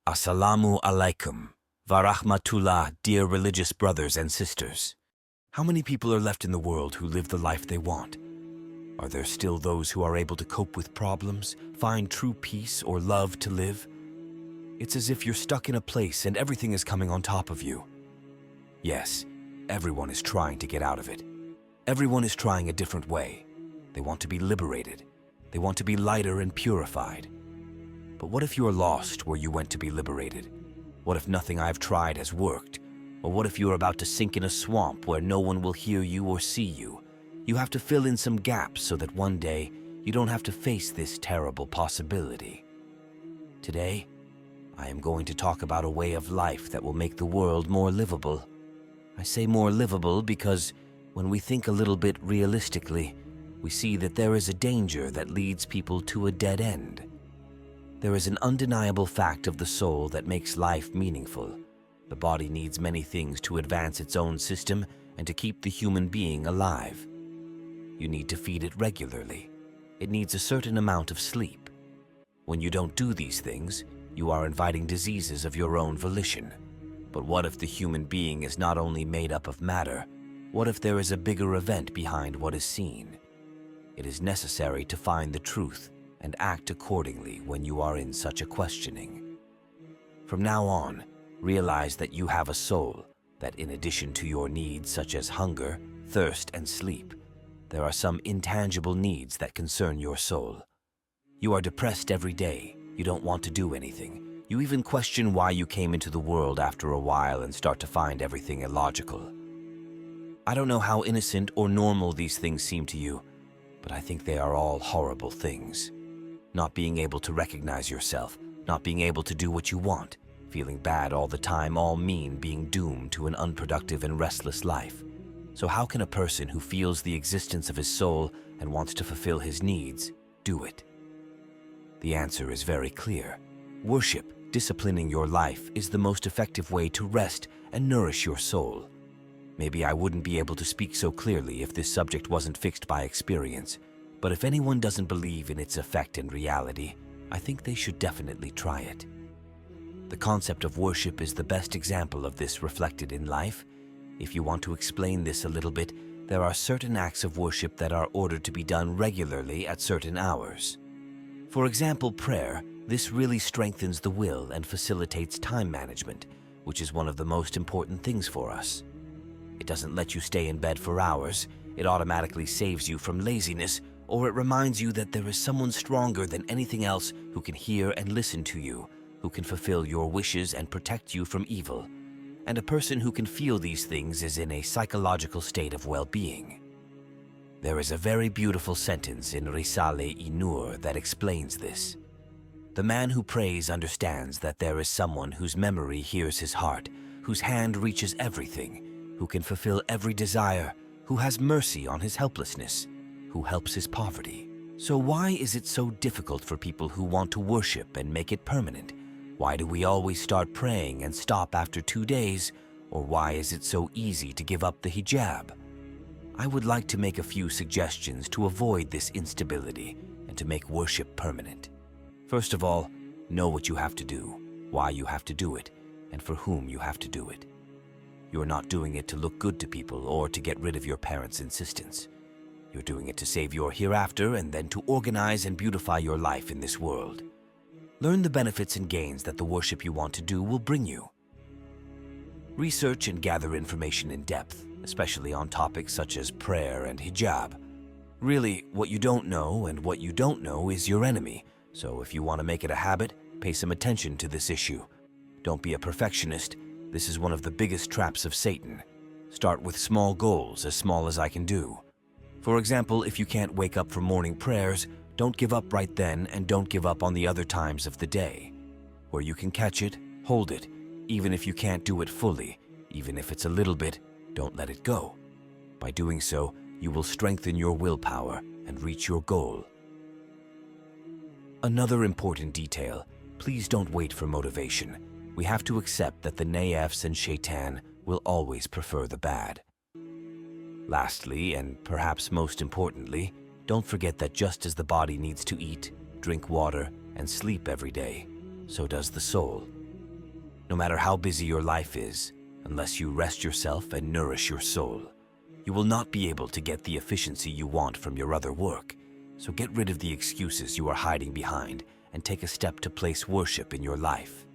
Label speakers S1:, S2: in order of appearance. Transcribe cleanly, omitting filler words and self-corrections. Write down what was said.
S1: Assalamu alaikum. Warahmatullah, dear religious brothers and sisters. How many people are left in the world who live the life they want? Are there still those who are able to cope with problems, find true peace or love to live? It's as if you're stuck in a place and everything is coming on top of you. Yes, everyone is trying to get out of it. Everyone is trying a different way. They want to be liberated. They want to be lighter and purified. But what if you're lost where you went to be liberated? What if nothing I've tried has worked? Or what if you're about to sink in a swamp where no one will hear you or see you? You have to fill in some gaps so that one day you don't have to face this terrible possibility. Today, I am going to talk about a way of life that will make the world more livable. I say more livable because when we think a little bit realistically, we see that there is a danger that leads people to a dead end. There is an undeniable fact of the soul that makes life meaningful. The body needs many things to advance its own system and to keep the human being alive. You need to feed it regularly. It needs a certain amount of sleep. When you don't do these things, you are inviting diseases of your own volition. But what if the human being is not only made up of matter? What if there is a bigger event behind what is seen? It is necessary to find the truth and act accordingly when you are in such a questioning. From now on, realize that you have a soul, that in addition to your needs such as hunger, thirst, and sleep, there are some intangible needs that concern your soul. You are depressed every day. You don't want to do anything. You even question why you came into the world after a while and start to find everything illogical. I don't know how innocent or normal these things seem to you, but I think they are all horrible things. Not being able to recognize yourself, not being able to do what you want, feeling bad all the time all mean being doomed to an unproductive and restless life. So how can a person who feels the existence of his soul and wants to fulfill his needs do it? The answer is very clear. Worship, disciplining your life, is the most effective way to rest and nourish your soul. Maybe I wouldn't be able to speak so clearly if this subject wasn't fixed by experience. But if anyone doesn't believe in its effect in reality, I think they should definitely try it. The concept of worship is the best example of this reflected in life. If you want to explain this a little bit, there are certain acts of worship that are ordered to be done regularly at certain hours. For example, prayer. This really strengthens the will and facilitates time management, which is one of the most important things for us. It doesn't let you stay in bed for hours. It automatically saves you from laziness, or it reminds you that there is someone stronger than anything else who can hear and listen to you, who can fulfill your wishes and protect you from evil. And a person who can feel these things is in a psychological state of well-being. There is a very beautiful sentence in Risale-i Nur that explains this. The man who prays understands that there is someone whose memory hears his heart, whose hand reaches everything, who can fulfill every desire, who has mercy on his helplessness, who helps his poverty. So why is it so difficult for people who want to worship and make it permanent? Why do we always start praying and stop after 2 days? Or why is it so easy to give up the hijab? I would like to make a few suggestions to avoid this instability and to make worship permanent. First of all, know what you have to do, why you have to do it, and for whom you have to do it. You're not doing it to look good to people or to get rid of your parents' insistence. You're doing it to save your hereafter and then to organize and beautify your life in this world. Learn the benefits and gains that the worship you want to do will bring you. Research and gather information in depth, especially on topics such as prayer and hijab. Really, what you don't know and what you don't know is your enemy, so if you want to make it a habit, pay some attention to this issue. Don't be a perfectionist. This is one of the biggest traps of Satan. Start with small goals, as small as I can do. For example, if you can't wake up for morning prayers, don't give up right then and don't give up on the other times of the day. Where you can catch it, hold it. Even if you can't do it fully, even if it's a little bit, don't let it go. By doing so, you will strengthen your willpower and reach your goal. Another important detail, please don't wait for motivation. We have to accept that the naifs and shaitan will always prefer the bad. Lastly, and perhaps most importantly, don't forget that just as the body needs to eat, drink water, and sleep every day, so does the soul. No matter how busy your life is, unless you rest yourself and nourish your soul, you will not be able to get the efficiency you want from your other work. So get rid of the excuses you are hiding behind and take a step to place worship in your life.